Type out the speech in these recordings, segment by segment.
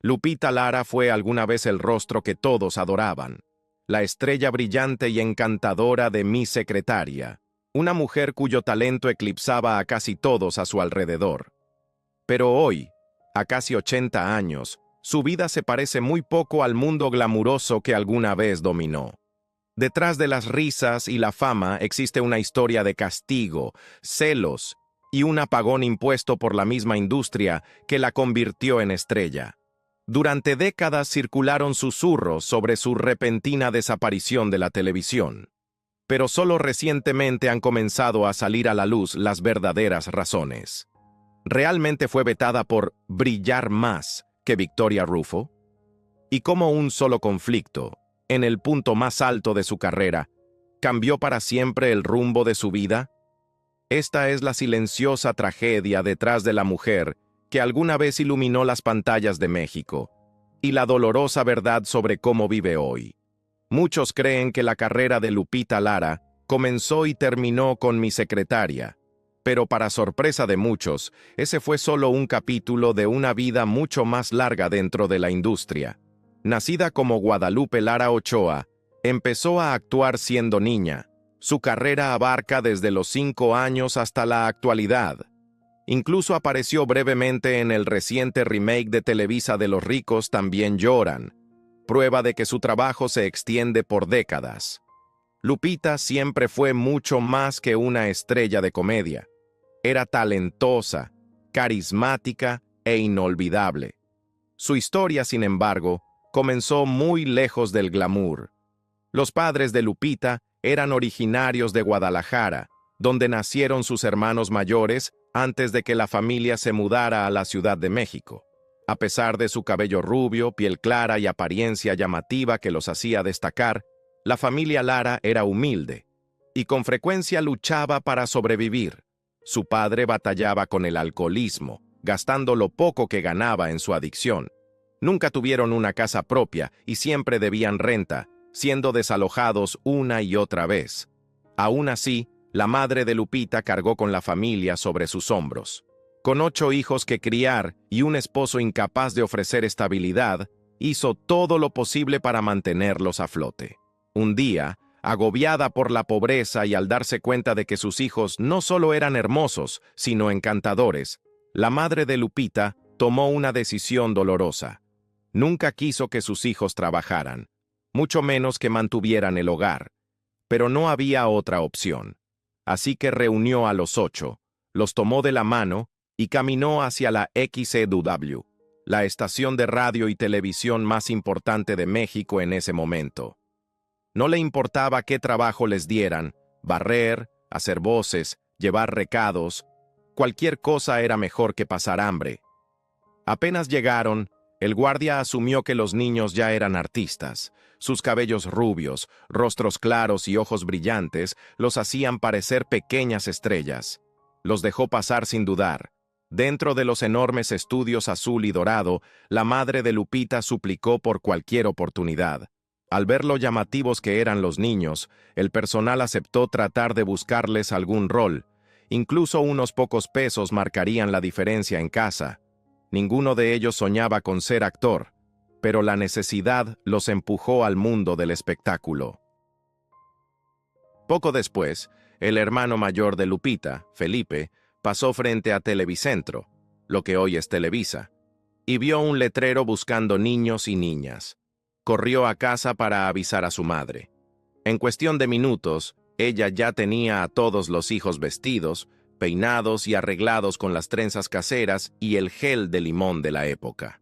Lupita Lara fue alguna vez el rostro que todos adoraban, la estrella brillante y encantadora de Mi Secretaria, una mujer cuyo talento eclipsaba a casi todos a su alrededor. Pero hoy, a casi 80 años, su vida se parece muy poco al mundo glamuroso que alguna vez dominó. Detrás de las risas y la fama existe una historia de castigo, celos y un apagón impuesto por la misma industria que la convirtió en estrella. Durante décadas circularon susurros sobre su repentina desaparición de la televisión, pero solo recientemente han comenzado a salir a la luz las verdaderas razones. ¿Realmente fue vetada por brillar más que Victoria Rufo? ¿Y cómo un solo conflicto, en el punto más alto de su carrera, cambió para siempre el rumbo de su vida? Esta es la silenciosa tragedia detrás de la mujer que alguna vez iluminó las pantallas de México, y la dolorosa verdad sobre cómo vive hoy. Muchos creen que la carrera de Lupita Lara comenzó y terminó con Mi Secretaria, pero para sorpresa de muchos, ese fue solo un capítulo de una vida mucho más larga dentro de la industria. Nacida como Guadalupe Lara Ochoa, empezó a actuar siendo niña. Su carrera abarca desde los 5 años hasta la actualidad. Incluso apareció brevemente en el reciente remake de Televisa de Los ricos también lloran, prueba de que su trabajo se extiende por décadas. Lupita siempre fue mucho más que una estrella de comedia. Era talentosa, carismática e inolvidable. Su historia, sin embargo, comenzó muy lejos del glamour. Los padres de Lupita eran originarios de Guadalajara, donde nacieron sus hermanos mayores antes de que la familia se mudara a la Ciudad de México. A pesar de su cabello rubio, piel clara y apariencia llamativa que los hacía destacar, la familia Lara era humilde y con frecuencia luchaba para sobrevivir. Su padre batallaba con el alcoholismo, gastando lo poco que ganaba en su adicción. Nunca tuvieron una casa propia y siempre debían renta, siendo desalojados una y otra vez. Aún así, la madre de Lupita cargó con la familia sobre sus hombros. Con 8 hijos que criar y un esposo incapaz de ofrecer estabilidad, hizo todo lo posible para mantenerlos a flote. Un día, agobiada por la pobreza y al darse cuenta de que sus hijos no solo eran hermosos, sino encantadores, la madre de Lupita tomó una decisión dolorosa. Nunca quiso que sus hijos trabajaran, mucho menos que mantuvieran el hogar. Pero no había otra opción. Así que reunió a los 8, los tomó de la mano y caminó hacia la XEW, la estación de radio y televisión más importante de México en ese momento. No le importaba qué trabajo les dieran, barrer, hacer voces, llevar recados, cualquier cosa era mejor que pasar hambre. Apenas llegaron, el guardia asumió que los niños ya eran artistas. Sus cabellos rubios, rostros claros y ojos brillantes los hacían parecer pequeñas estrellas. Los dejó pasar sin dudar. Dentro de los enormes estudios azul y dorado, la madre de Lupita suplicó por cualquier oportunidad. Al ver lo llamativos que eran los niños, el personal aceptó tratar de buscarles algún rol. Incluso unos pocos pesos marcarían la diferencia en casa. Ninguno de ellos soñaba con ser actor, pero la necesidad los empujó al mundo del espectáculo. Poco después, el hermano mayor de Lupita, Felipe, pasó frente a Televicentro, lo que hoy es Televisa, y vio un letrero buscando niños y niñas. Corrió a casa para avisar a su madre. En cuestión de minutos, ella ya tenía a todos los hijos vestidos, peinados y arreglados con las trenzas caseras y el gel de limón de la época.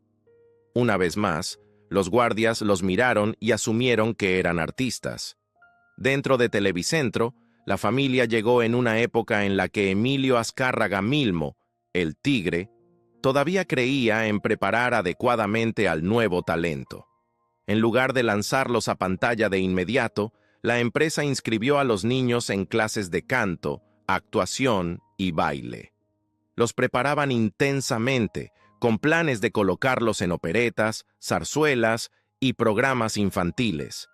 Una vez más, los guardias los miraron y asumieron que eran artistas. Dentro de Televicentro, la familia llegó en una época en la que Emilio Azcárraga Milmo, el Tigre, todavía creía en preparar adecuadamente al nuevo talento. En lugar de lanzarlos a pantalla de inmediato, la empresa inscribió a los niños en clases de canto, actuación y baile. Los preparaban intensamente, con planes de colocarlos en operetas, zarzuelas y programas infantiles.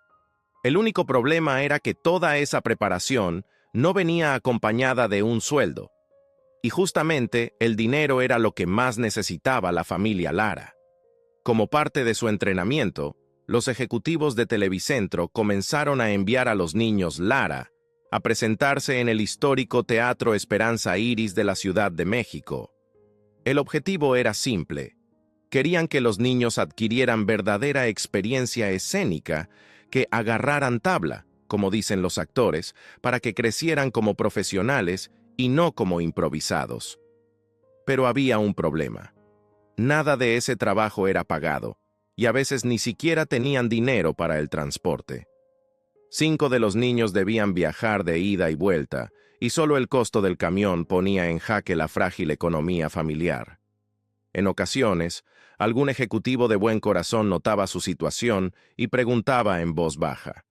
El único problema era que toda esa preparación no venía acompañada de un sueldo. Y justamente el dinero era lo que más necesitaba la familia Lara. Como parte de su entrenamiento, los ejecutivos de Televicentro comenzaron a enviar a los niños Lara a presentarse en el histórico Teatro Esperanza Iris de la Ciudad de México. El objetivo era simple. Querían que los niños adquirieran verdadera experiencia escénica, que agarraran tabla, como dicen los actores, para que crecieran como profesionales y no como improvisados. Pero había un problema. Nada de ese trabajo era pagado, y a veces ni siquiera tenían dinero para el transporte. 5 de los niños debían viajar de ida y vuelta, y solo el costo del camión ponía en jaque la frágil economía familiar. En ocasiones, algún ejecutivo de buen corazón notaba su situación y preguntaba en voz baja: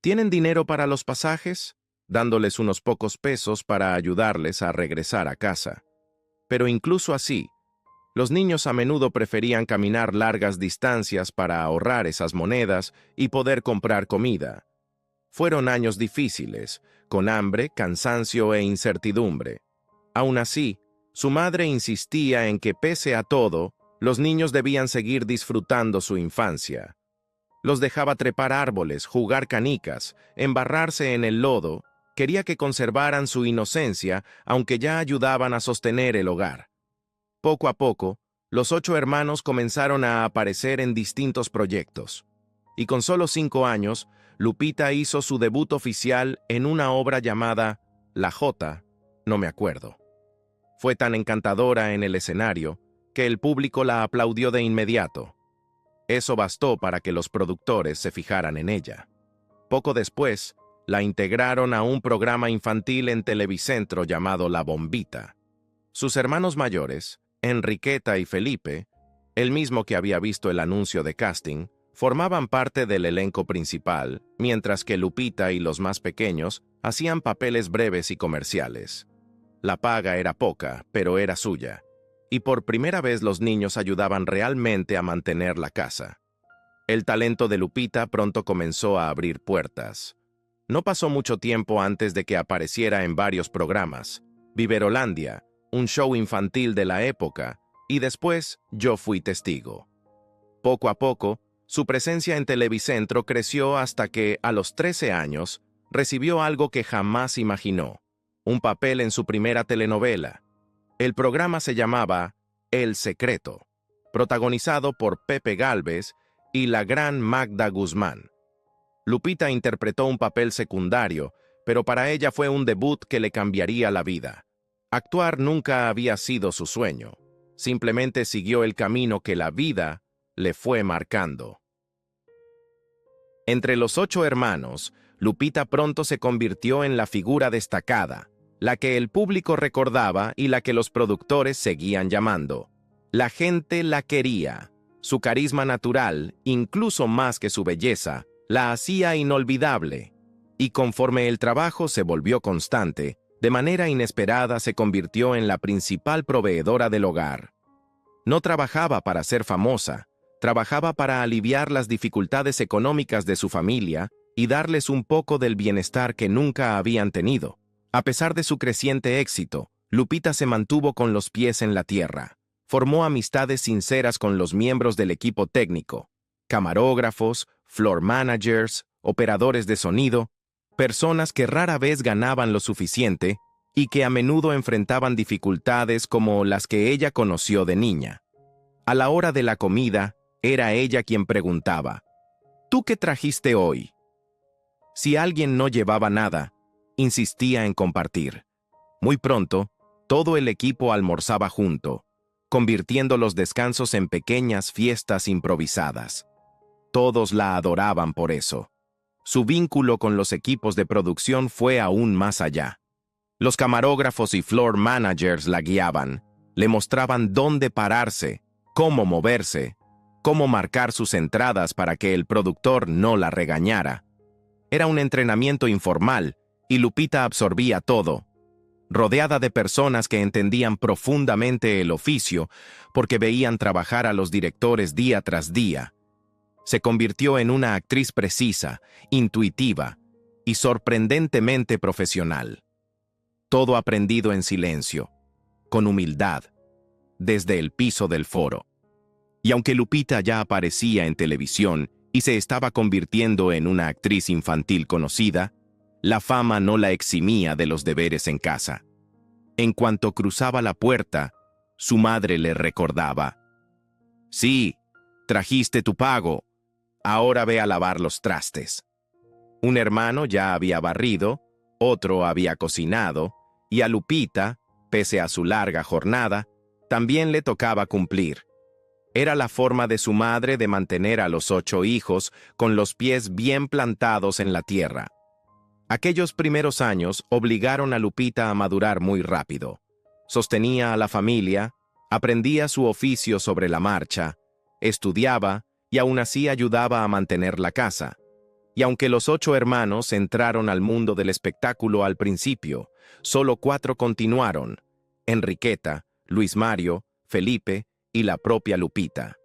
¿tienen dinero para los pasajes?, dándoles unos pocos pesos para ayudarles a regresar a casa. Pero incluso así, los niños a menudo preferían caminar largas distancias para ahorrar esas monedas y poder comprar comida. Fueron años difíciles, con hambre, cansancio e incertidumbre. Aún así, su madre insistía en que, pese a todo, los niños debían seguir disfrutando su infancia. Los dejaba trepar árboles, jugar canicas, embarrarse en el lodo. Quería que conservaran su inocencia, aunque ya ayudaban a sostener el hogar. Poco a poco, los 8 hermanos comenzaron a aparecer en distintos proyectos. Y con solo 5 años, Lupita hizo su debut oficial en una obra llamada La Jota, no me acuerdo. Fue tan encantadora en el escenario que el público la aplaudió de inmediato. Eso bastó para que los productores se fijaran en ella. Poco después, la integraron a un programa infantil en Televicentro llamado La Bombita. Sus hermanos mayores, Enriqueta y Felipe, el mismo que había visto el anuncio de casting, formaban parte del elenco principal, mientras que Lupita y los más pequeños hacían papeles breves y comerciales. La paga era poca, pero era suya, y por primera vez los niños ayudaban realmente a mantener la casa. El talento de Lupita pronto comenzó a abrir puertas. No pasó mucho tiempo antes de que apareciera en varios programas: Viverolandia, un show infantil de la época, y después Yo Fui Testigo. Poco a poco, su presencia en Televicentro creció hasta que, a los 13 años, recibió algo que jamás imaginó: un papel en su primera telenovela. El programa se llamaba El Secreto, protagonizado por Pepe Gálvez y la gran Magda Guzmán. Lupita interpretó un papel secundario, pero para ella fue un debut que le cambiaría la vida. Actuar nunca había sido su sueño. Simplemente siguió el camino que la vida le fue marcando. Entre los 8 hermanos, Lupita pronto se convirtió en la figura destacada, la que el público recordaba y la que los productores seguían llamando. La gente la quería. Su carisma natural, incluso más que su belleza, la hacía inolvidable. Y conforme el trabajo se volvió constante, de manera inesperada se convirtió en la principal proveedora del hogar. No trabajaba para ser famosa, trabajaba para aliviar las dificultades económicas de su familia y darles un poco del bienestar que nunca habían tenido. A pesar de su creciente éxito, Lupita se mantuvo con los pies en la tierra. Formó amistades sinceras con los miembros del equipo técnico, camarógrafos, floor managers, operadores de sonido, personas que rara vez ganaban lo suficiente y que a menudo enfrentaban dificultades como las que ella conoció de niña. A la hora de la comida, era ella quien preguntaba: ¿tú qué trajiste hoy? Si alguien no llevaba nada, insistía en compartir. Muy pronto, todo el equipo almorzaba junto, convirtiendo los descansos en pequeñas fiestas improvisadas. Todos la adoraban por eso. Su vínculo con los equipos de producción fue aún más allá. Los camarógrafos y floor managers la guiaban, le mostraban dónde pararse, cómo moverse, cómo marcar sus entradas para que el productor no la regañara. Era un entrenamiento informal, y Lupita absorbía todo, rodeada de personas que entendían profundamente el oficio porque veían trabajar a los directores día tras día. Se convirtió en una actriz precisa, intuitiva y sorprendentemente profesional. Todo aprendido en silencio, con humildad, desde el piso del foro. Y aunque Lupita ya aparecía en televisión y se estaba convirtiendo en una actriz infantil conocida, la fama no la eximía de los deberes en casa. En cuanto cruzaba la puerta, su madre le recordaba: «Sí, trajiste tu pago. Ahora ve a lavar los trastes». Un hermano ya había barrido, otro había cocinado, y a Lupita, pese a su larga jornada, también le tocaba cumplir. Era la forma de su madre de mantener a los 8 hijos con los pies bien plantados en la tierra. Aquellos primeros años obligaron a Lupita a madurar muy rápido. Sostenía a la familia, aprendía su oficio sobre la marcha, estudiaba y aún así ayudaba a mantener la casa. Y aunque los 8 hermanos entraron al mundo del espectáculo al principio, solo 4 continuaron: Enriqueta, Luis Mario, Felipe y la propia Lupita.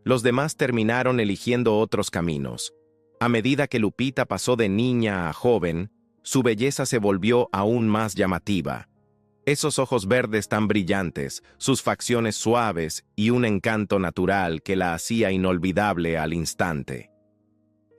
Los demás terminaron eligiendo otros caminos. A medida que Lupita pasó de niña a joven, su belleza se volvió aún más llamativa. Esos ojos verdes tan brillantes, sus facciones suaves y un encanto natural que la hacía inolvidable al instante.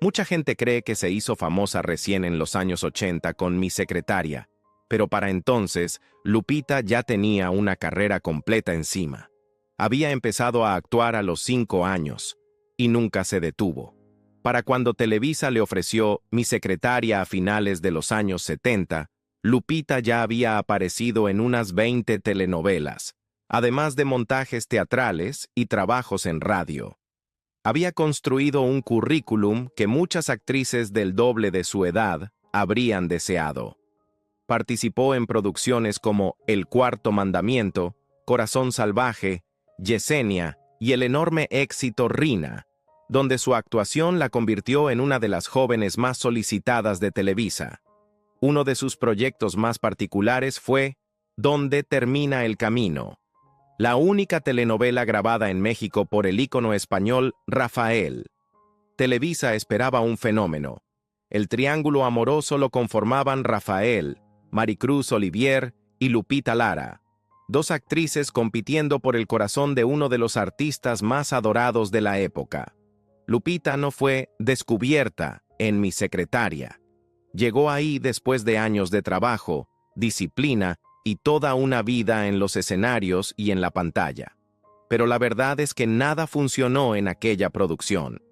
Mucha gente cree que se hizo famosa recién en los años 80 con Mi Secretaria, pero para entonces, Lupita ya tenía una carrera completa encima. Había empezado a actuar a los 5 años, y nunca se detuvo. Para cuando Televisa le ofreció Mi Secretaria a finales de los años 70, Lupita ya había aparecido en unas 20 telenovelas, además de montajes teatrales y trabajos en radio. Había construido un currículum que muchas actrices del doble de su edad habrían deseado. Participó en producciones como El Cuarto Mandamiento, Corazón Salvaje, Yesenia y el enorme éxito Rina, donde su actuación la convirtió en una de las jóvenes más solicitadas de Televisa. Uno de sus proyectos más particulares fue ¿Dónde termina el camino?, la única telenovela grabada en México por el ícono español Rafael. Televisa esperaba un fenómeno. El triángulo amoroso lo conformaban Rafael, Maricruz Olivier y Lupita Lara, 2 actrices compitiendo por el corazón de uno de los artistas más adorados de la época. Lupita no fue descubierta en Mi Secretaria. Llegó ahí después de años de trabajo, disciplina y toda una vida en los escenarios y en la pantalla. Pero la verdad es que nada funcionó en aquella producción.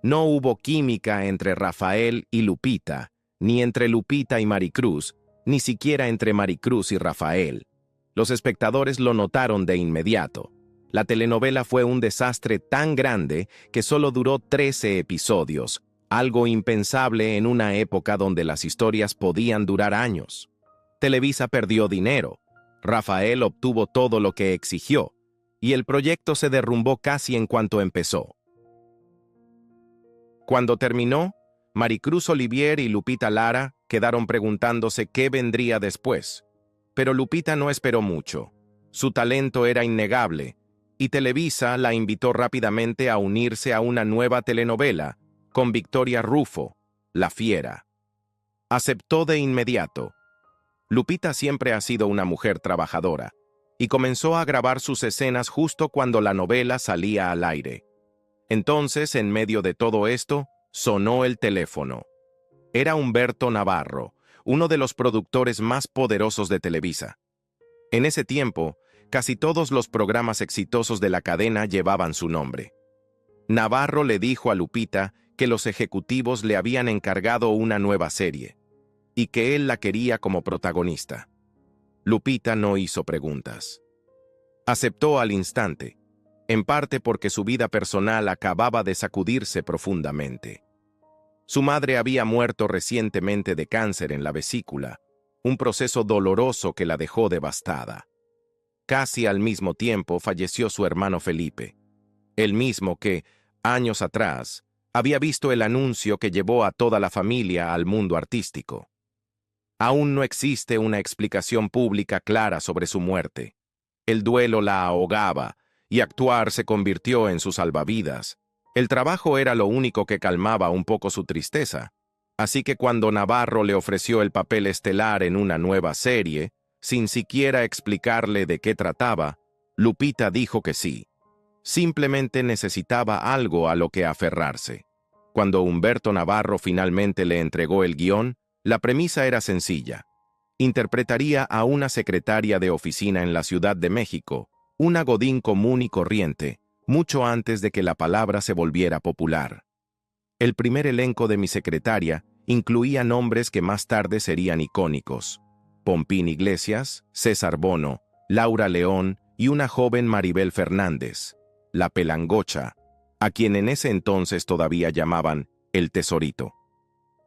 No hubo química entre Rafael y Lupita, ni entre Lupita y Maricruz, ni siquiera entre Maricruz y Rafael. Los espectadores lo notaron de inmediato. La telenovela fue un desastre tan grande que solo duró 13 episodios, algo impensable en una época donde las historias podían durar años. Televisa perdió dinero, Rafael obtuvo todo lo que exigió, y el proyecto se derrumbó casi en cuanto empezó. Cuando terminó, Maricruz Olivier y Lupita Lara quedaron preguntándose qué vendría después. Pero Lupita no esperó mucho. Su talento era innegable, y Televisa la invitó rápidamente a unirse a una nueva telenovela, con Victoria Rufo, La Fiera. Aceptó de inmediato. Lupita siempre ha sido una mujer trabajadora, y comenzó a grabar sus escenas justo cuando la novela salía al aire. Entonces, en medio de todo esto, sonó el teléfono. Era Humberto Navarro, uno de los productores más poderosos de Televisa. En ese tiempo, casi todos los programas exitosos de la cadena llevaban su nombre. Navarro le dijo a Lupita que los ejecutivos le habían encargado una nueva serie, y que él la quería como protagonista. Lupita no hizo preguntas. Aceptó al instante, en parte porque su vida personal acababa de sacudirse profundamente. Su madre había muerto recientemente de cáncer en la vesícula, un proceso doloroso que la dejó devastada. Casi al mismo tiempo falleció su hermano Felipe, el mismo que, años atrás, había visto el anuncio que llevó a toda la familia al mundo artístico. Aún no existe una explicación pública clara sobre su muerte. El duelo la ahogaba, y actuar se convirtió en su salvavidas. El trabajo era lo único que calmaba un poco su tristeza, así que cuando Navarro le ofreció el papel estelar en una nueva serie, sin siquiera explicarle de qué trataba, Lupita dijo que sí. Simplemente necesitaba algo a lo que aferrarse. Cuando Humberto Navarro finalmente le entregó el guión, la premisa era sencilla. Interpretaría a una secretaria de oficina en la Ciudad de México, una godín común y corriente, mucho antes de que la palabra se volviera popular. El primer elenco de Mi secretaria incluía nombres que más tarde serían icónicos: Pompín Iglesias, César Bono, Laura León y una joven Maribel Fernández, la Pelangocha, a quien en ese entonces todavía llamaban El Tesorito.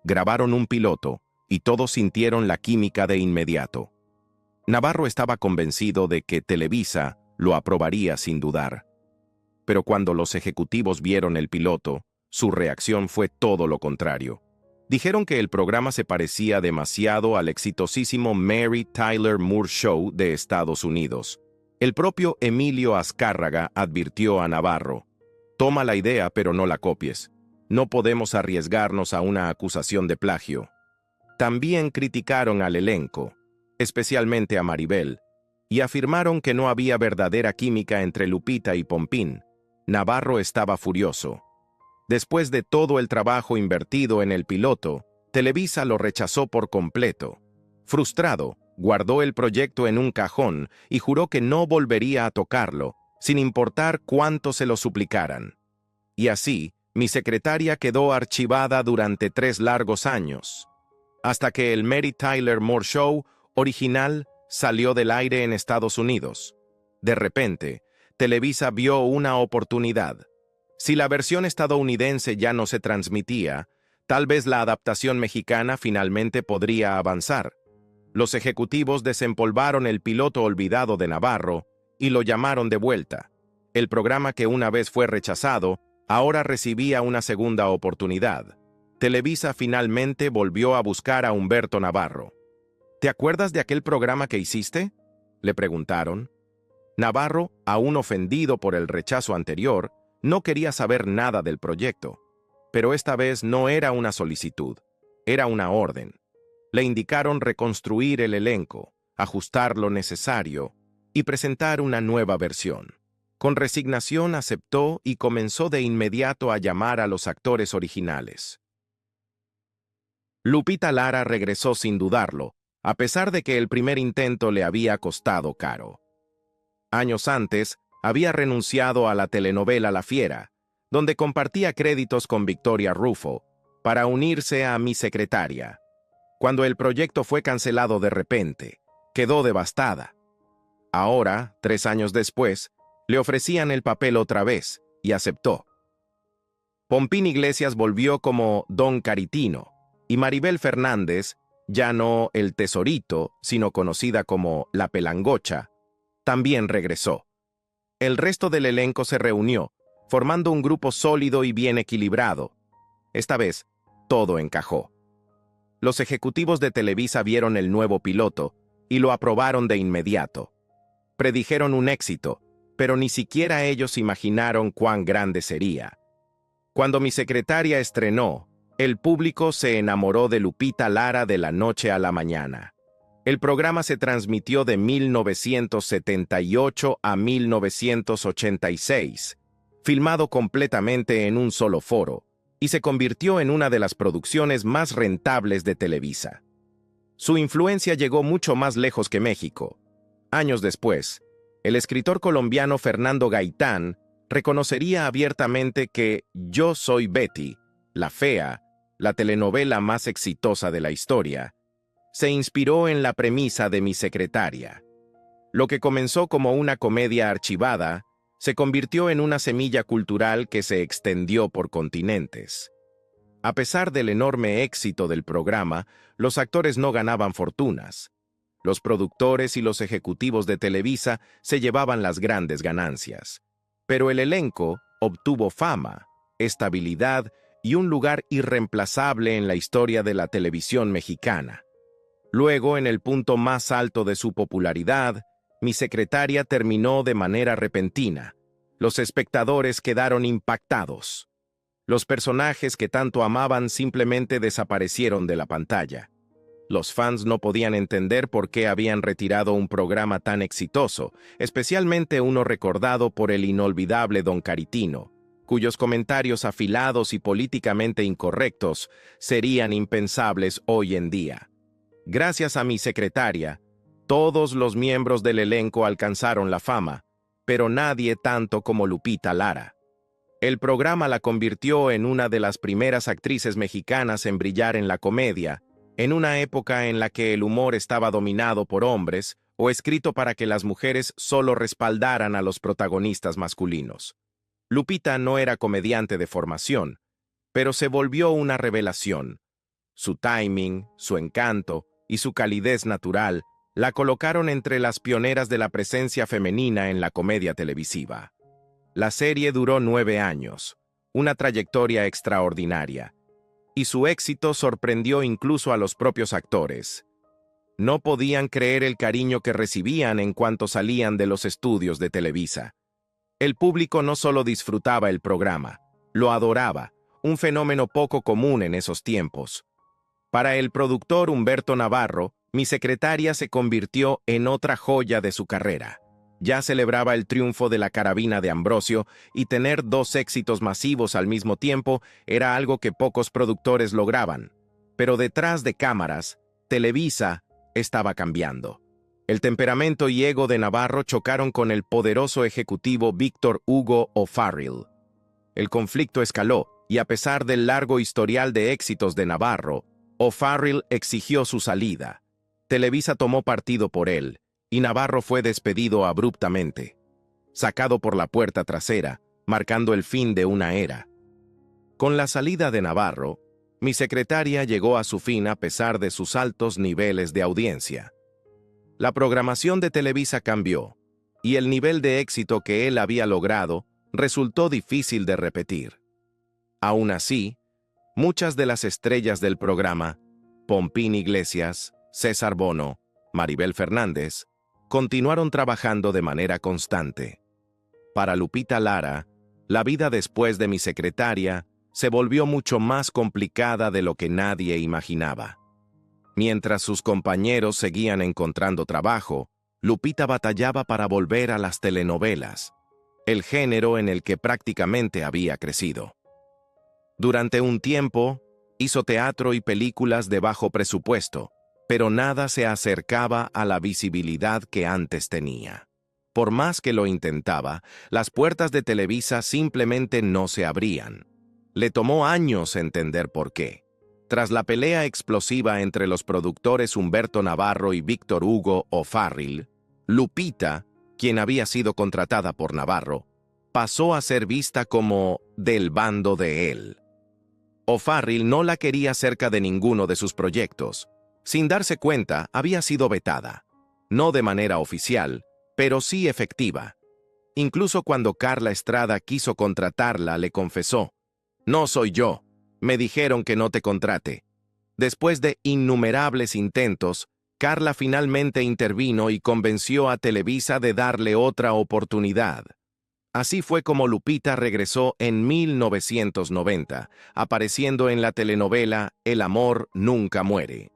Grabaron un piloto y todos sintieron la química de inmediato. Navarro estaba convencido de que Televisa lo aprobaría sin dudar. Pero cuando los ejecutivos vieron el piloto, su reacción fue todo lo contrario. Dijeron que el programa se parecía demasiado al exitosísimo Mary Tyler Moore Show de Estados Unidos. El propio Emilio Azcárraga advirtió a Navarro: «Toma la idea, pero no la copies. No podemos arriesgarnos a una acusación de plagio». También criticaron al elenco, especialmente a Maribel, y afirmaron que no había verdadera química entre Lupita y Pompín. Navarro estaba furioso. Después de todo el trabajo invertido en el piloto, Televisa lo rechazó por completo. Frustrado, guardó el proyecto en un cajón y juró que no volvería a tocarlo, sin importar cuánto se lo suplicaran. Y así, Mi secretaria quedó archivada durante 3 largos años, hasta que el Mary Tyler Moore Show original salió del aire en Estados Unidos. De repente, Televisa vio una oportunidad. Si la versión estadounidense ya no se transmitía, tal vez la adaptación mexicana finalmente podría avanzar. Los ejecutivos desempolvaron el piloto olvidado de Navarro y lo llamaron de vuelta. El programa que una vez fue rechazado, ahora recibía una segunda oportunidad. Televisa finalmente volvió a buscar a Humberto Navarro. «¿Te acuerdas de aquel programa que hiciste?», le preguntaron. Navarro, aún ofendido por el rechazo anterior, no quería saber nada del proyecto. Pero esta vez no era una solicitud, era una orden. Le indicaron reconstruir el elenco, ajustar lo necesario y presentar una nueva versión. Con resignación aceptó y comenzó de inmediato a llamar a los actores originales. Lupita Lara regresó sin dudarlo, a pesar de que el primer intento le había costado caro. Años antes, había renunciado a la telenovela La Fiera, donde compartía créditos con Victoria Rufo, para unirse a Mi secretaria. Cuando el proyecto fue cancelado de repente, quedó devastada. Ahora, 3 años después, le ofrecían el papel otra vez, y aceptó. Pompín Iglesias volvió como Don Caritino, y Maribel Fernández, ya no El Tesorito, sino conocida como La Pelangocha, también regresó. El resto del elenco se reunió, formando un grupo sólido y bien equilibrado. Esta vez, todo encajó. Los ejecutivos de Televisa vieron el nuevo piloto y lo aprobaron de inmediato. Predijeron un éxito, pero ni siquiera ellos imaginaron cuán grande sería. Cuando Mi secretaria estrenó, el público se enamoró de Lupita Lara de la noche a la mañana. El programa se transmitió de 1978 a 1986, filmado completamente en un solo foro, y se convirtió en una de las producciones más rentables de Televisa. Su influencia llegó mucho más lejos que México. Años después, el escritor colombiano Fernando Gaitán reconocería abiertamente que Yo soy Betty, la fea, la telenovela más exitosa de la historia, se inspiró en la premisa de Mi secretaria. Lo que comenzó como una comedia archivada se convirtió en una semilla cultural que se extendió por continentes. A pesar del enorme éxito del programa, los actores no ganaban fortunas. Los productores y los ejecutivos de Televisa se llevaban las grandes ganancias. Pero el elenco obtuvo fama, estabilidad y un lugar irreemplazable en la historia de la televisión mexicana. Luego, en el punto más alto de su popularidad, Mi secretaria terminó de manera repentina. Los espectadores quedaron impactados. Los personajes que tanto amaban simplemente desaparecieron de la pantalla. Los fans no podían entender por qué habían retirado un programa tan exitoso, especialmente uno recordado por el inolvidable Don Caritino, cuyos comentarios afilados y políticamente incorrectos serían impensables hoy en día. Gracias a Mi Secretaria, todos los miembros del elenco alcanzaron la fama, pero nadie tanto como Lupita Lara. El programa la convirtió en una de las primeras actrices mexicanas en brillar en la comedia, en una época en la que el humor estaba dominado por hombres o escrito para que las mujeres solo respaldaran a los protagonistas masculinos. Lupita no era comediante de formación, pero se volvió una revelación. Su timing, su encanto y su calidez natural la colocaron entre las pioneras de la presencia femenina en la comedia televisiva. La serie duró 9 años, una trayectoria extraordinaria, y su éxito sorprendió incluso a los propios actores. No podían creer el cariño que recibían en cuanto salían de los estudios de Televisa. El público no solo disfrutaba el programa, lo adoraba, un fenómeno poco común en esos tiempos. Para el productor Humberto Navarro, Mi Secretaria se convirtió en otra joya de su carrera. Ya celebraba el triunfo de La Carabina de Ambrosio y tener 2 éxitos masivos al mismo tiempo era algo que pocos productores lograban. Pero detrás de cámaras, Televisa estaba cambiando. El temperamento y ego de Navarro chocaron con el poderoso ejecutivo Víctor Hugo O'Farrill. El conflicto escaló y a pesar del largo historial de éxitos de Navarro, O'Farrill exigió su salida. Televisa tomó partido por él, y Navarro fue despedido abruptamente, sacado por la puerta trasera, marcando el fin de una era. Con la salida de Navarro, Mi Secretaria llegó a su fin a pesar de sus altos niveles de audiencia. La programación de Televisa cambió, y el nivel de éxito que él había logrado resultó difícil de repetir. Aún así, muchas de las estrellas del programa, Pompín Iglesias, César Bono, Maribel Fernández, continuaron trabajando de manera constante. Para Lupita Lara, la vida después de Mi Secretaria se volvió mucho más complicada de lo que nadie imaginaba. Mientras sus compañeros seguían encontrando trabajo, Lupita batallaba para volver a las telenovelas, el género en el que prácticamente había crecido. Durante un tiempo, hizo teatro y películas de bajo presupuesto, pero nada se acercaba a la visibilidad que antes tenía. Por más que lo intentaba, las puertas de Televisa simplemente no se abrían. Le tomó años entender por qué. Tras la pelea explosiva entre los productores Humberto Navarro y Víctor Hugo O'Farrill, Lupita, quien había sido contratada por Navarro, pasó a ser vista como del bando de él. O'Farrill no la quería cerca de ninguno de sus proyectos. Sin darse cuenta, había sido vetada. No de manera oficial, pero sí efectiva. Incluso cuando Carla Estrada quiso contratarla, le confesó: «No soy yo. Me dijeron que no te contrate». Después de innumerables intentos, Carla finalmente intervino y convenció a Televisa de darle otra oportunidad. Así fue como Lupita regresó en 1990, apareciendo en la telenovela El amor nunca muere.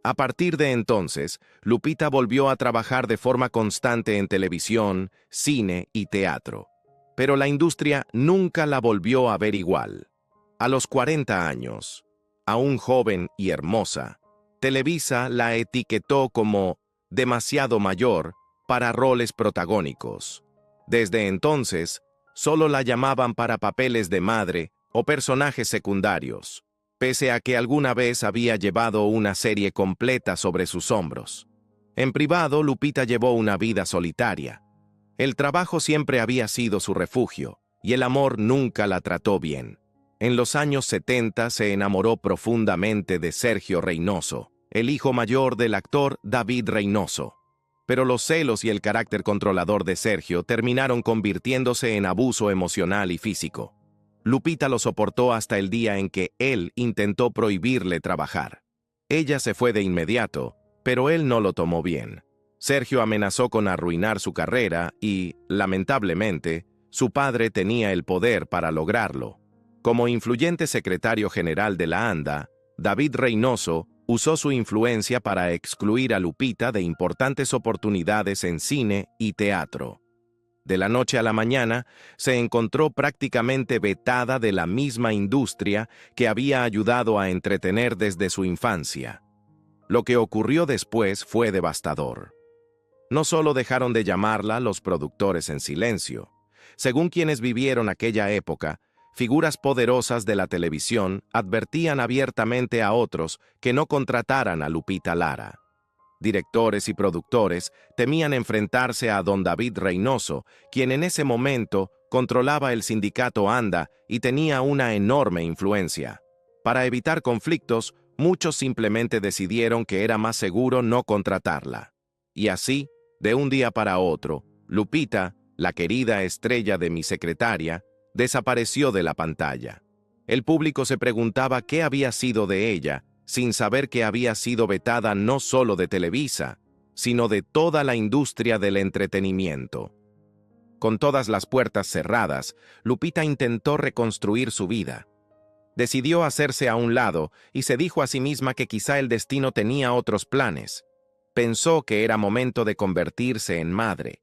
A partir de entonces, Lupita volvió a trabajar de forma constante en televisión, cine y teatro. Pero la industria nunca la volvió a ver igual. A los 40 años, aún joven y hermosa, Televisa la etiquetó como demasiado mayor para roles protagónicos. Desde entonces, solo la llamaban para papeles de madre o personajes secundarios, pese a que alguna vez había llevado una serie completa sobre sus hombros. En privado, Lupita llevó una vida solitaria. El trabajo siempre había sido su refugio, y el amor nunca la trató bien. En los años 70 se enamoró profundamente de Sergio Reynoso, el hijo mayor del actor David Reynoso. Pero los celos y el carácter controlador de Sergio terminaron convirtiéndose en abuso emocional y físico. Lupita lo soportó hasta el día en que él intentó prohibirle trabajar. Ella se fue de inmediato, pero él no lo tomó bien. Sergio amenazó con arruinar su carrera y, lamentablemente, su padre tenía el poder para lograrlo. Como influyente secretario general de la ANDA, David Reynoso Usó su influencia para excluir a Lupita de importantes oportunidades en cine y teatro. De la noche a la mañana, se encontró prácticamente vetada de la misma industria que había ayudado a entretener desde su infancia. Lo que ocurrió después fue devastador. No solo dejaron de llamarla los productores en silencio. Según quienes vivieron aquella época, figuras poderosas de la televisión advertían abiertamente a otros que no contrataran a Lupita Lara. Directores y productores temían enfrentarse a don David Reynoso, quien en ese momento controlaba el sindicato ANDA y tenía una enorme influencia. Para evitar conflictos, muchos simplemente decidieron que era más seguro no contratarla. Y así, de un día para otro, Lupita, la querida estrella de Mi Secretaria, desapareció de la pantalla. El público se preguntaba qué había sido de ella, sin saber que había sido vetada no solo de Televisa, sino de toda la industria del entretenimiento. Con todas las puertas cerradas, Lupita intentó reconstruir su vida. Decidió hacerse a un lado y se dijo a sí misma que quizá el destino tenía otros planes. Pensó que era momento de convertirse en madre.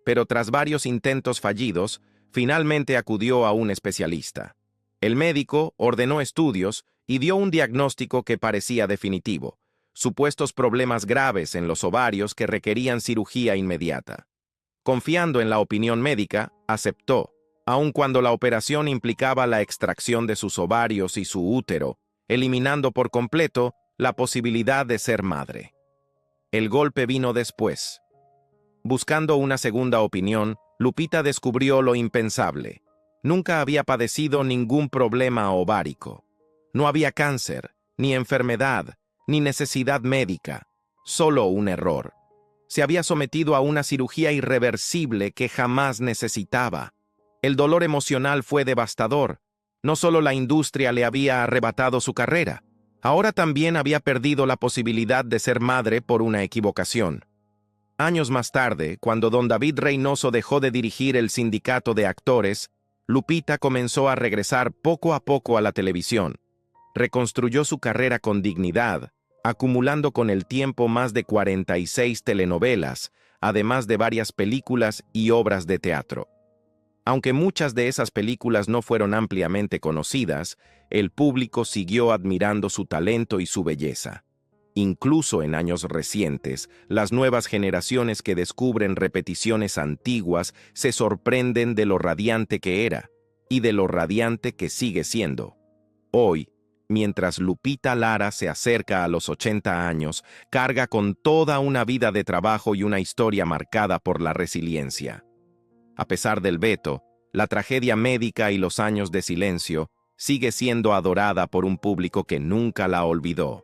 Pero tras varios intentos fallidos, finalmente acudió a un especialista. El médico ordenó estudios y dio un diagnóstico que parecía definitivo: supuestos problemas graves en los ovarios que requerían cirugía inmediata. Confiando en la opinión médica, aceptó, aun cuando la operación implicaba la extracción de sus ovarios y su útero, eliminando por completo la posibilidad de ser madre. El golpe vino después. Buscando una segunda opinión, Lupita descubrió lo impensable. Nunca había padecido ningún problema ovárico. No había cáncer, ni enfermedad, ni necesidad médica, solo un error. Se había sometido a una cirugía irreversible que jamás necesitaba. El dolor emocional fue devastador. No solo la industria le había arrebatado su carrera, ahora también había perdido la posibilidad de ser madre por una equivocación. Años más tarde, cuando don David Reynoso dejó de dirigir el sindicato de actores, Lupita comenzó a regresar poco a poco a la televisión. Reconstruyó su carrera con dignidad, acumulando con el tiempo más de 46 telenovelas, además de varias películas y obras de teatro. Aunque muchas de esas películas no fueron ampliamente conocidas, el público siguió admirando su talento y su belleza. Incluso en años recientes, las nuevas generaciones que descubren repeticiones antiguas se sorprenden de lo radiante que era y de lo radiante que sigue siendo. Hoy, mientras Lupita Lara se acerca a los 80 años, carga con toda una vida de trabajo y una historia marcada por la resiliencia. A pesar del veto, la tragedia médica y los años de silencio, sigue siendo adorada por un público que nunca la olvidó.